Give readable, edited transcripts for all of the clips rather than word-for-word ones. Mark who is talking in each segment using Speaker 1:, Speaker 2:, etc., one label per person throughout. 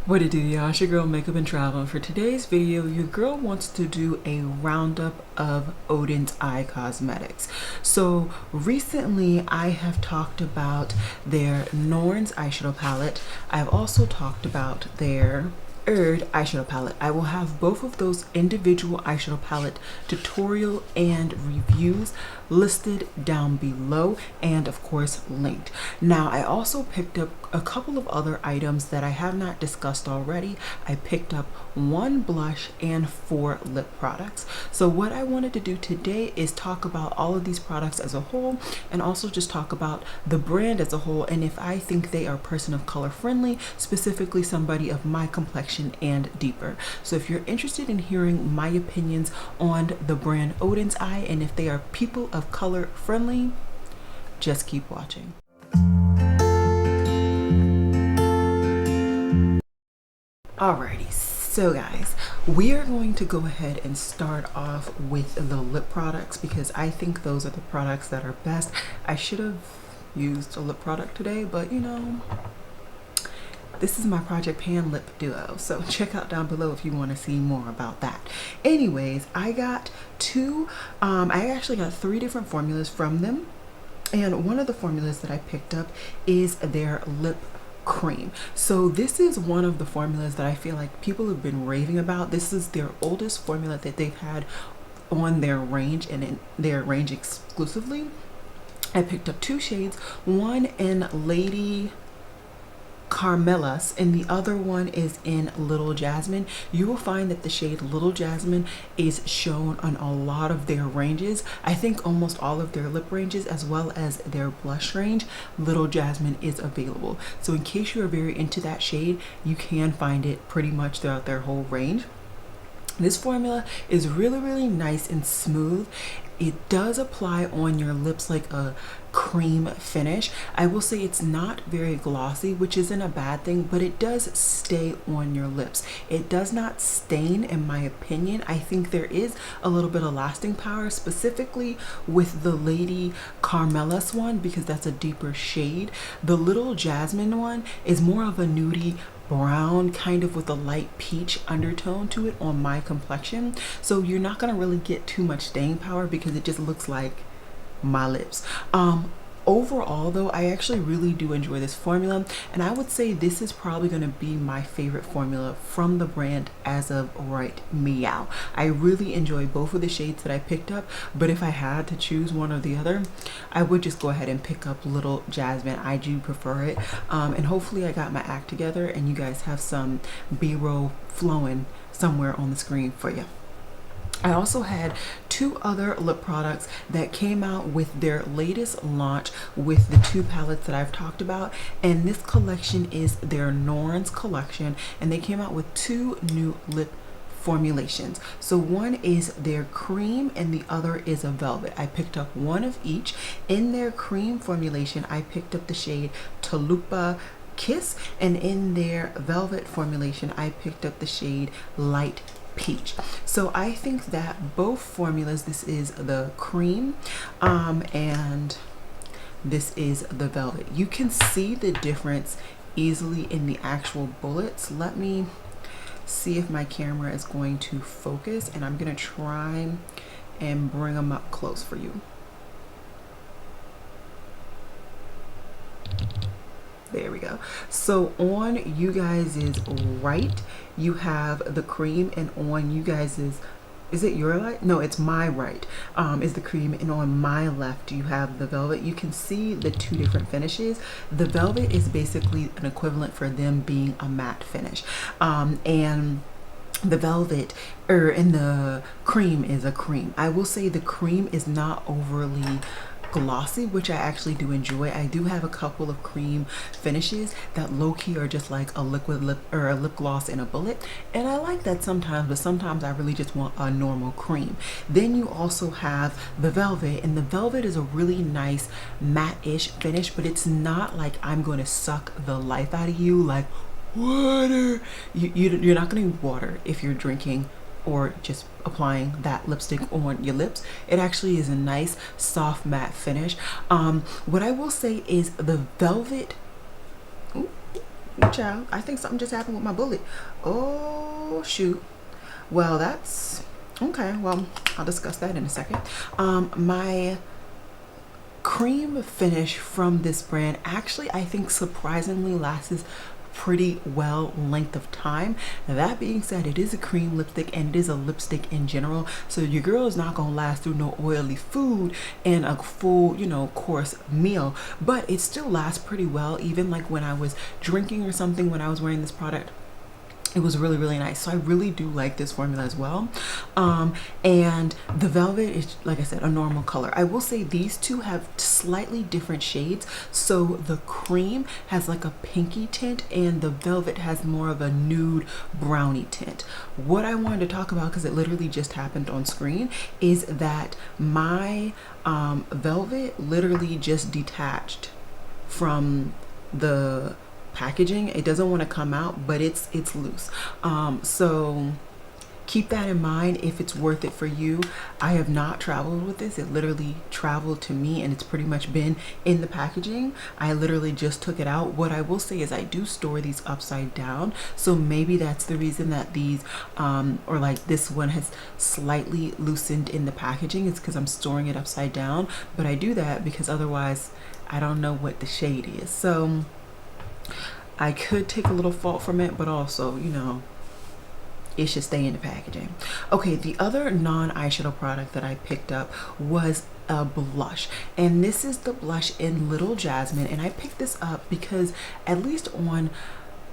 Speaker 1: What it do, y'all? It's your girl Makeup and Travel. For today's video, your girl wants to do a roundup of Oden's eye cosmetics. So recently I have talked about their Norn's eyeshadow palette. I've also talked about their Urd eyeshadow palette. I will have both of those individual eyeshadow palette tutorial and reviews listed down below and of course linked. Now I also picked up a couple of other items that I have not discussed already. I picked up 1 blush and 4 lip products. So what I wanted to do today is talk about all of these products as a whole and also just talk about the brand as a whole and if I think they are person of color friendly, specifically somebody of my complexion and deeper. So if you're interested in hearing my opinions on the brand Oden's Eye and if they are people of color friendly, just keep watching. Alrighty, so guys, we are going to go ahead and start off with the lip products because I think those are the products that are best. I should have used a lip product today, but you know, this is my Project Pan lip duo, so check out down below if you want to see more about that. Anyways, I got I actually got 3 different formulas from them, and one of the formulas that I picked up is their lip cream. So this is one of the formulas that I feel like people have been raving about. This is their oldest formula that they've had on their range and in their range exclusively. I picked up 2 shades, one in Lady Camellias and the other one is in Little Jasmin. You will find that the shade Little Jasmin is shown on a lot of their ranges. I think almost all of their lip ranges as well as their blush range, Little Jasmin is available. So in case you are very into that shade, you can find it pretty much throughout their whole range. This formula is really nice and smooth. It does apply on your lips like a cream finish. I will say it's not very glossy, which isn't a bad thing, but it does stay on your lips. It does not stain, in my opinion. I think there is a little bit of lasting power, specifically with the Lady Camellias one, because that's a deeper shade. The Little Jasmin one is more of a nudie brown, kind of with a light peach undertone to it on my complexion, so you're not gonna really get too much staying power because it just looks like my lips. Overall though, I actually really do enjoy this formula, and I would say this is probably going to be my favorite formula from the brand as of right meow. I really enjoy both of the shades that I picked up, but if I had to choose one or the other, I would just go ahead and pick up Little Jasmin. I do prefer it, and hopefully I got my act together and you guys have some B-roll flowing somewhere on the screen for you. I also had 2 other lip products that came out with their latest launch with the 2 palettes that I've talked about, and this collection is their Norn's collection, and they came out with 2 new lip formulations. So one is their cream and the other is a velvet. I picked up one of each. In their cream formulation, I picked up the shade Tulipa Kiss, and in their velvet formulation, I picked up the shade Light Peach. So I think that both formulas, this is the cream and this is the velvet, you can see the difference easily in the actual bullets. Let me see if my camera is going to focus, and I'm gonna try and bring them up close for you. There we go. So on you guys' right, you have the cream, and on you guys' is it your right? No, it's my right, is the cream, and on my left you have the velvet. You can see the 2 different finishes. The velvet is basically an equivalent for them being a matte finish, and the velvet and the cream is a cream. I will say the cream is not overly glossy, which I actually do enjoy. I do have a couple of cream finishes that low-key are just like a liquid lip or a lip gloss in a bullet, and I like that sometimes, but sometimes I really just want a normal cream. Then you also have the velvet, and the velvet is a really nice matte-ish finish, but it's not like I'm going to suck the life out of you like water. You're not going to need water if you're drinking or just applying that lipstick on your lips. It actually is a nice soft matte finish. What I will say is the velvet, child, I think something just happened with my bullet. Oh shoot. Well, that's okay. Well, I'll discuss that in a second. My cream finish from this brand actually, I think, surprisingly lasts pretty well length of time. Now, that being said, it is a cream lipstick and it is a lipstick in general, so your girl is not gonna last through no oily food and a full, you know, course meal, but it still lasts pretty well. Even like when I was drinking or something when I was wearing this product, it was really, really nice. So I really do like this formula as well. And the velvet is, like I said, a normal color. I will say these two have slightly different shades. So the cream has like a pinky tint and the velvet has more of a nude brownie tint. What I wanted to talk about, because it literally just happened on screen, is that my velvet literally just detached from the packaging. It doesn't want to come out, but it's loose. So keep that in mind if it's worth it for you. I have not traveled with this. It literally traveled to me and it's pretty much been in the packaging. I literally just took it out. What I will say is I do store these upside down, so maybe that's the reason that these or like this one has slightly loosened in the packaging. It's because I'm storing it upside down, but I do that because otherwise I don't know what the shade is. So I could take a little fault from it, but also, you know, it should stay in the packaging. Okay, the other non-eyeshadow product that I picked up was a blush, and this is the blush in Little Jasmin, and I picked this up because at least on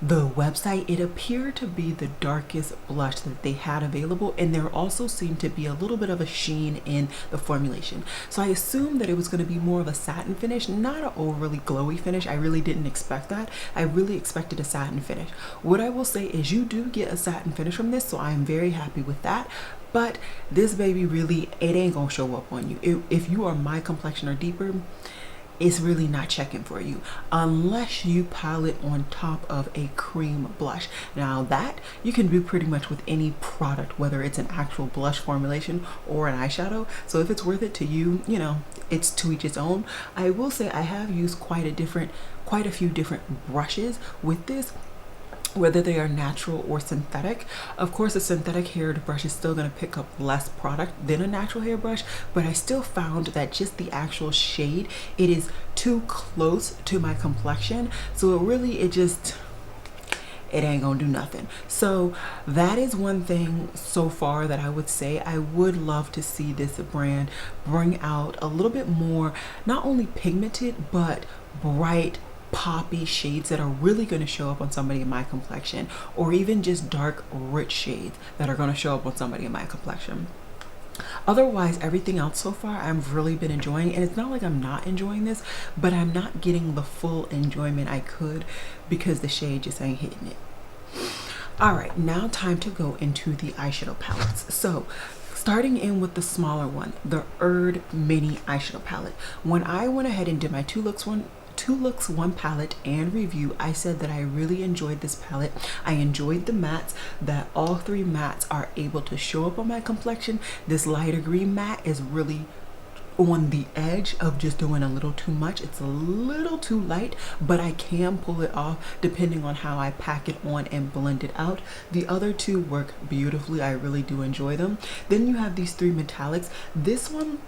Speaker 1: the website it appeared to be the darkest blush that they had available, and there also seemed to be a little bit of a sheen in the formulation. So I assumed that it was going to be more of a satin finish, not an overly glowy finish. I really didn't expect that. I really expected a satin finish. What I will say is you do get a satin finish from this, so I am very happy with that. But this baby really, it ain't gonna show up on you. If you are my complexion or deeper, it's really not checking for you unless you pile it on top of a cream blush. Now that you can do pretty much with any product, whether it's an actual blush formulation or an eyeshadow. So if it's worth it to you, you know, it's to each its own. I will say I have used quite a few different brushes with this, whether they are natural or synthetic. Of course, a synthetic haired brush is still going to pick up less product than a natural hair brush, but I still found that just the actual shade, it is too close to my complexion, so it ain't gonna do nothing. So that is one thing so far that I would say. I would love to see this brand bring out a little bit more, not only pigmented but bright poppy shades that are really going to show up on somebody in my complexion, or even just dark rich shades that are going to show up on somebody in my complexion. Otherwise, everything else so far I've really been enjoying, and it's not like I'm not enjoying this, but I'm not getting the full enjoyment I could because the shade just ain't hitting it. All right, now time to go into the eyeshadow palettes. So starting in with the smaller one, the Urd Mini Eyeshadow Palette. When I went ahead and did my two looks one palette and review, I said that I really enjoyed this palette. I enjoyed the mattes, that all three mattes are able to show up on my complexion. This lighter green matte is really on the edge of just doing a little too much. It's a little too light, but I can pull it off depending on how I pack it on and blend it out. The other two work beautifully. I really do enjoy them. Then you have these three metallics. This one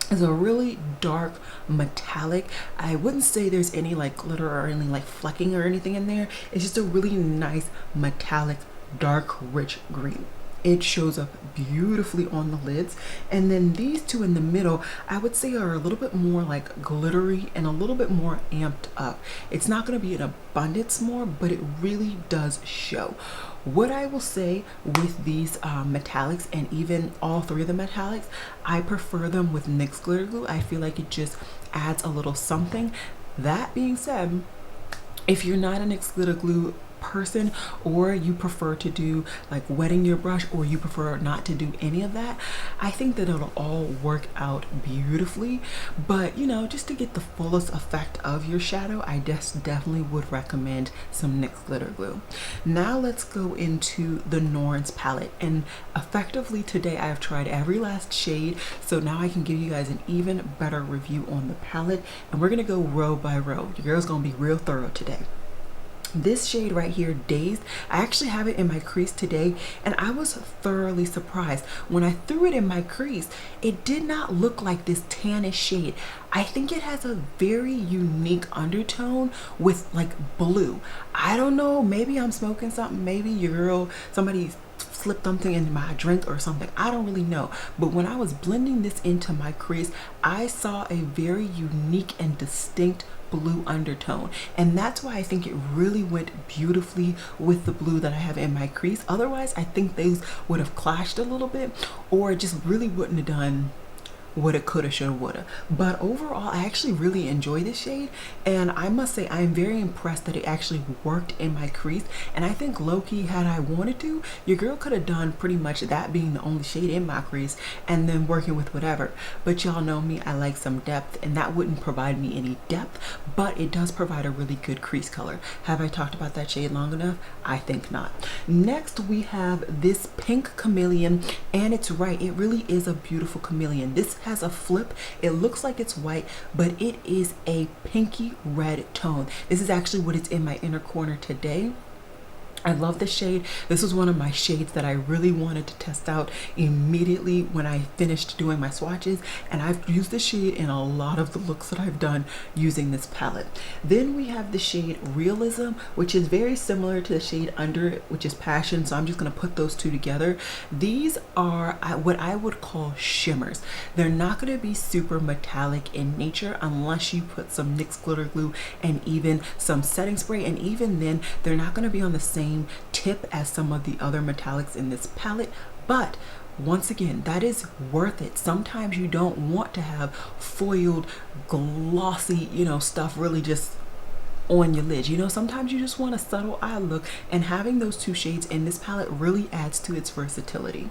Speaker 1: is a really dark metallic. I wouldn't say there's any like glitter or any like flecking or anything in there. It's just a really nice metallic dark rich green. It shows up beautifully on the lids. And then these two in the middle, I would say, are a little bit more like glittery and a little bit more amped up. It's not going to be an abundance more, but it really does show. What I will say with these metallics, and even all three of the metallics, I prefer them with NYX glitter glue. I feel like it just adds a little something. That being said, if you're not a NYX glitter glue person, or you prefer to do like wetting your brush, or you prefer not to do any of that, I think that it'll all work out beautifully. But you know, just to get the fullest effect of your shadow, I definitely would recommend some NYX glitter glue. Now let's go into the Norn's palette, and effectively today I have tried every last shade, so now I can give you guys an even better review on the palette, and we're gonna go row by row. Your girl's gonna be real thorough today. This shade right here, Dazed, I actually have it in my crease today, and I was thoroughly surprised. When I threw it in my crease, it did not look like this tannish shade. I think it has a very unique undertone with like blue. I don't know, maybe I'm smoking something, maybe your girl, somebody slipped something in my drink or something, I don't really know. But when I was blending this into my crease, I saw a very unique and distinct blue undertone, and that's why I think it really went beautifully with the blue that I have in my crease. Otherwise, I think these would have clashed a little bit, or it just really wouldn't have done woulda, coulda, shoulda, woulda. But overall, I actually really enjoy this shade, and I must say I am very impressed that it actually worked in my crease. And I think low-key, had I wanted to, your girl could have done pretty much that being the only shade in my crease and then working with whatever. But y'all know me, I like some depth, and that wouldn't provide me any depth, but it does provide a really good crease color. Have I talked about that shade long enough? I think not. Next, we have this pink chameleon, and it's right, it really is a beautiful chameleon. This has a flip. It looks like it's white, but it is a pinky red tone. This is actually what it's in my inner corner today. I love this shade. This was one of my shades that I really wanted to test out immediately when I finished doing my swatches, and I've used this shade in a lot of the looks that I've done using this palette. Then we have the shade Realism, which is very similar to the shade under it, which is Passion, so I'm just going to put those two together. These are what I would call shimmers. They're not going to be super metallic in nature unless you put some NYX glitter glue and even some setting spray, and even then they're not going to be on the same tip as some of the other metallics in this palette. But once again, that is worth it. Sometimes you don't want to have foiled glossy, you know, stuff really just on your lids. You know, sometimes you just want a subtle eye look, and having those two shades in this palette really adds to its versatility.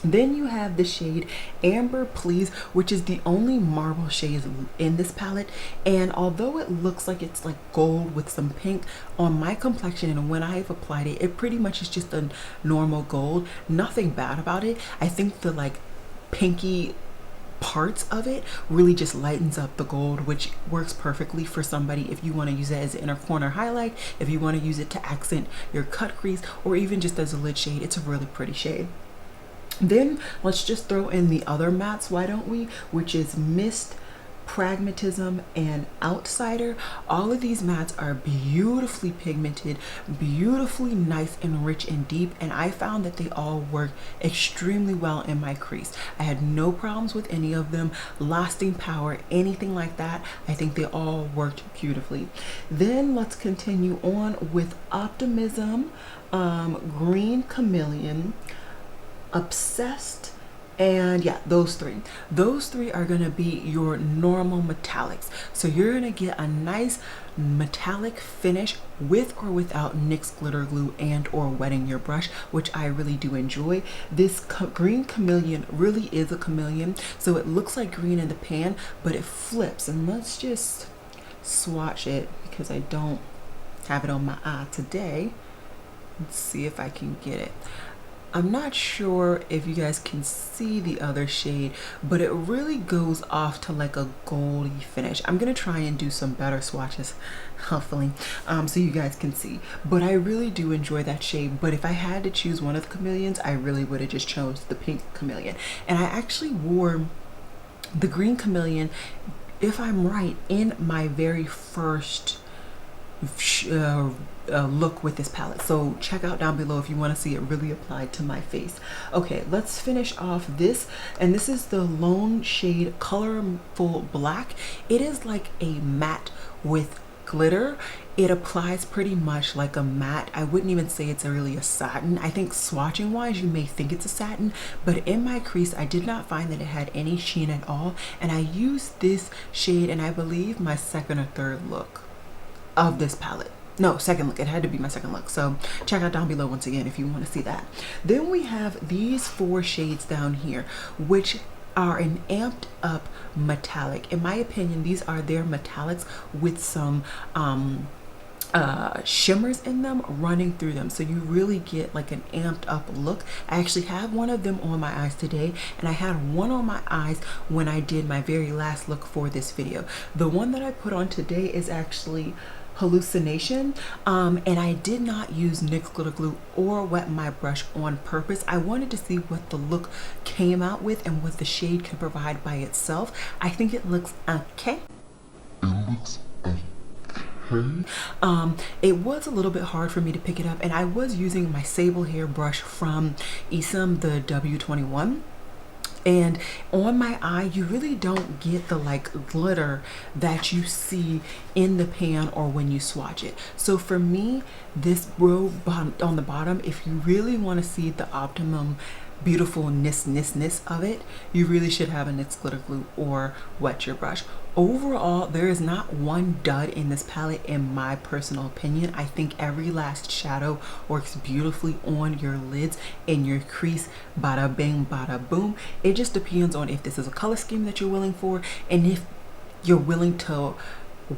Speaker 1: Then you have the shade Amber Please, which is the only marble shade in this palette, and although it looks like it's like gold with some pink, on my complexion and when I've applied it, it pretty much is just a normal gold. Nothing bad about it. I think the like pinky parts of it really just lightens up the gold, which works perfectly for somebody if you want to use it as an inner corner highlight, if you want to use it to accent your cut crease, or even just as a lid shade. It's a really pretty shade. Then let's just throw in the other mattes, why don't we, which is Mist, Pragmatism, and Outsider. All of these mattes are beautifully pigmented, beautifully nice and rich and deep, and I found that they all work extremely well in my crease. I had no problems with any of them, lasting power, anything like that. I think they all worked beautifully. Then let's continue on with Optimism, Green Chameleon, Obsessed, and yeah, those three are going to be your normal metallics. So you're going to get a nice metallic finish with or without NYX glitter glue and or wetting your brush, which I really do enjoy. This Green Chameleon really is a chameleon, so it looks like green in the pan, but it flips. And let's just swatch it because I don't have it on my eye today. Let's see if I can get it. I'm not sure if you guys can see the other shade, but it really goes off to like a goldy finish. I'm gonna try and do some better swatches, hopefully, so you guys can see. But I really do enjoy that shade. But if I had to choose one of the chameleons, I really would have just chose the pink chameleon. And I actually wore the Green Chameleon, if I'm right, in my very first look with this palette, so check out down below if you want to see it really applied to my face. Okay, let's finish off this, and this is the Lone Shade Colorful Black. It is like a matte with glitter. It applies pretty much like a matte. I wouldn't even say it's really a satin. I think swatching wise you may think it's a satin, but in my crease I did not find that it had any sheen at all, and I used this shade in I believe my second or third look of this palette. No, second look. It had to be my second look. So check out down below once again if you want to see that. Then we have these 4 shades down here, which are an amped up metallic. In my opinion, these are their metallics with some shimmers in them running through them, so you really get like an amped up look. I actually have one of them on my eyes today, and I had one on my eyes when I did my very last look for this video. The one that I put on today is actually hallucination, and I did not use NYX glitter glue or wet my brush on purpose. I wanted to see what the look came out with and what the shade could provide by itself. I think it looks okay. It was a little bit hard for me to pick it up, and I was using my sable hair brush from Isom, the W21. And on my eye, you really don't get the like glitter that you see in the pan or when you swatch it. So for me, this row on the bottom, if you really want to see the optimum beautifulness of it, you really should have a NYX glitter glue or wet your brush. Overall, there is not one dud in this palette in my personal opinion. I think every last shadow works beautifully on your lids, in your crease, bada bing, bada boom. It just depends on if this is a color scheme that you're willing for and if you're willing to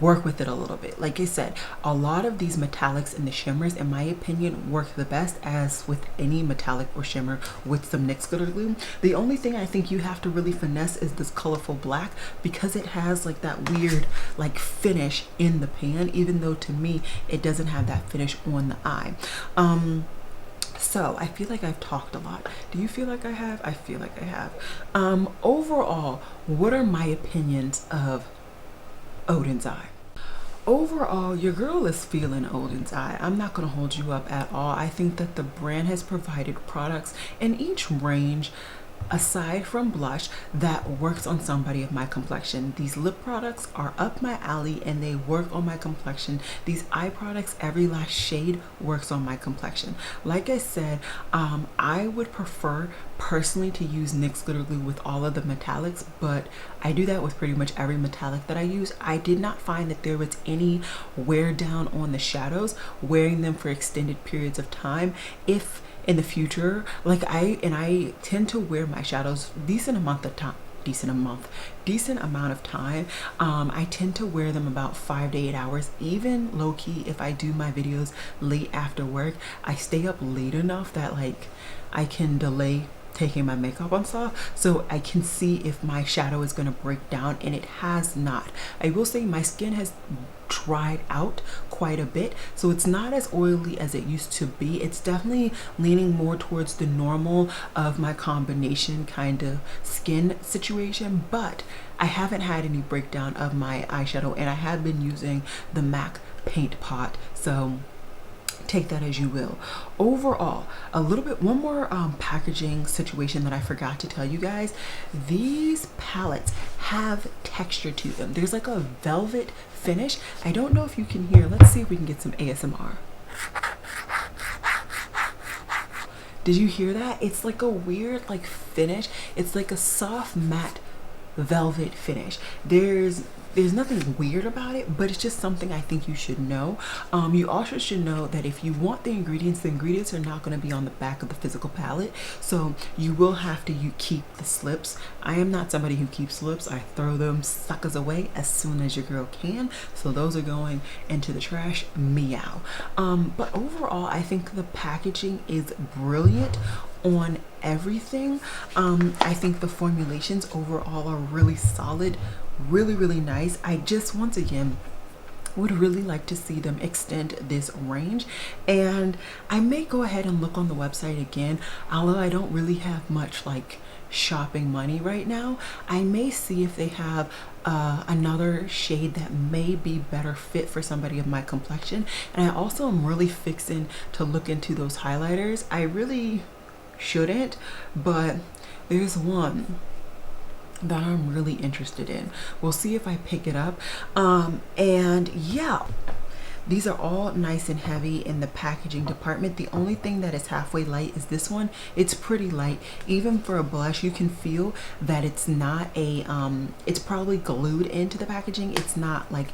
Speaker 1: work with it a little bit. Like I said, a lot of these metallics and the shimmers, in my opinion, work the best, as with any metallic or shimmer with some NYX glitter glue. The only thing I think you have to really finesse is this colorful black, because it has like that weird like finish in the pan, even though to me it doesn't have that finish on the eye. So I feel like I've talked a lot. Do you feel like I have? I feel like I have. Overall, what are my opinions of Oden's eye? Overall, your girl is feeling Oden's eye. I'm not going to hold you up at all. I think that the brand has provided products in each range, aside from blush, that works on somebody of my complexion. These lip products are up my alley and they work on my complexion. These eye products, every last shade works on my complexion. Like I said, I would prefer personally to use NYX glitter glue with all of the metallics, but I do that with pretty much every metallic that I use. I did not find that there was any wear down on the shadows wearing them for extended periods of time. If in the future, like I tend to wear my shadows decent amount of time. I tend to wear them about 5 to 8 hours. Even low-key, if I do my videos late after work, I stay up late enough that like I can delay taking my makeup on stuff so I can see if my shadow is going to break down, and it has not. I will say my skin has dried out quite a bit, so it's not as oily as it used to be. It's definitely leaning more towards the normal of my combination kind of skin situation, but I haven't had any breakdown of my eyeshadow, and I have been using the MAC paint pot, so take that as you will. Overall, one more packaging situation that I forgot to tell you guys. These palettes have texture to them. There's like a velvet finish. I don't know if you can hear. Let's see if we can get some ASMR. Did you hear that? It's like a weird like finish. It's like a soft matte velvet finish. There's nothing weird about it, but it's just something I think you should know. You also should know that if you want the ingredients are not going to be on the back of the physical palette, so you will have to keep the slips. I am not somebody who keeps slips. I throw them suckers away as soon as your girl can, so those are going into the trash. Meow. But overall, I think the packaging is brilliant on everything. I think the formulations overall are really solid, really nice. I just once again would really like to see them extend this range, and I may go ahead and look on the website again, although I don't really have much like shopping money right now. I may see if they have another shade that may be better fit for somebody of my complexion, and I also am really fixing to look into those highlighters. I really shouldn't, but there's one that I'm really interested in. We'll see if I pick it up. And yeah, these are all nice and heavy in the packaging department. The only thing that is halfway light is this one. It's pretty light. Even for a blush, you can feel that it's not a it's probably glued into the packaging. It's not like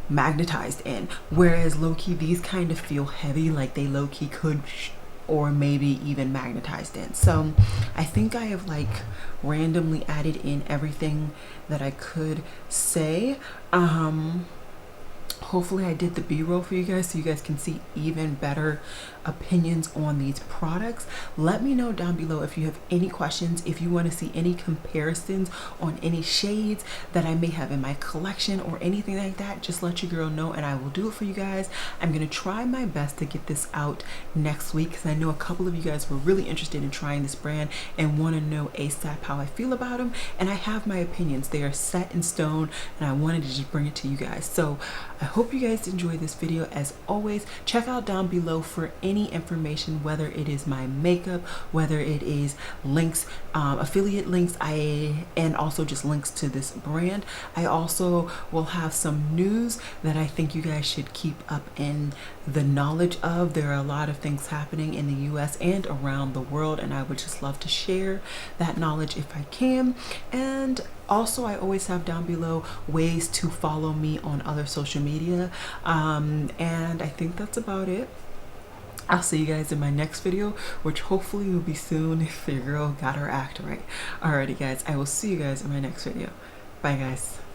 Speaker 1: magnetized in, whereas low-key these kind of feel heavy, like they low-key could or maybe even magnetized in. So I think I have like randomly added in everything that I could say. Hopefully I did the b-roll for you guys so you guys can see even better opinions on these products. Let me know down below if you have any questions, if you want to see any comparisons on any shades that I may have in my collection or anything like that. Just let your girl know and I will do it for you guys. I'm gonna try my best to get this out next week because I know a couple of you guys were really interested in trying this brand and want to know ASAP how I feel about them, and I have my opinions. They are set in stone and I wanted to just bring it to you guys. So I hope you guys enjoyed this video. As always, check out down below for any information, whether it is my makeup, whether it is links, affiliate links, and also just links to this brand. I also will have some news that I think you guys should keep up in the knowledge of. There are a lot of things happening in the US and around the world, and I would just love to share that knowledge if I can. And also, I always have down below ways to follow me on other social media. And I think that's about it. I'll see you guys in my next video, which hopefully will be soon if your girl got her act right. Alrighty guys, I will see you guys in my next video. Bye guys.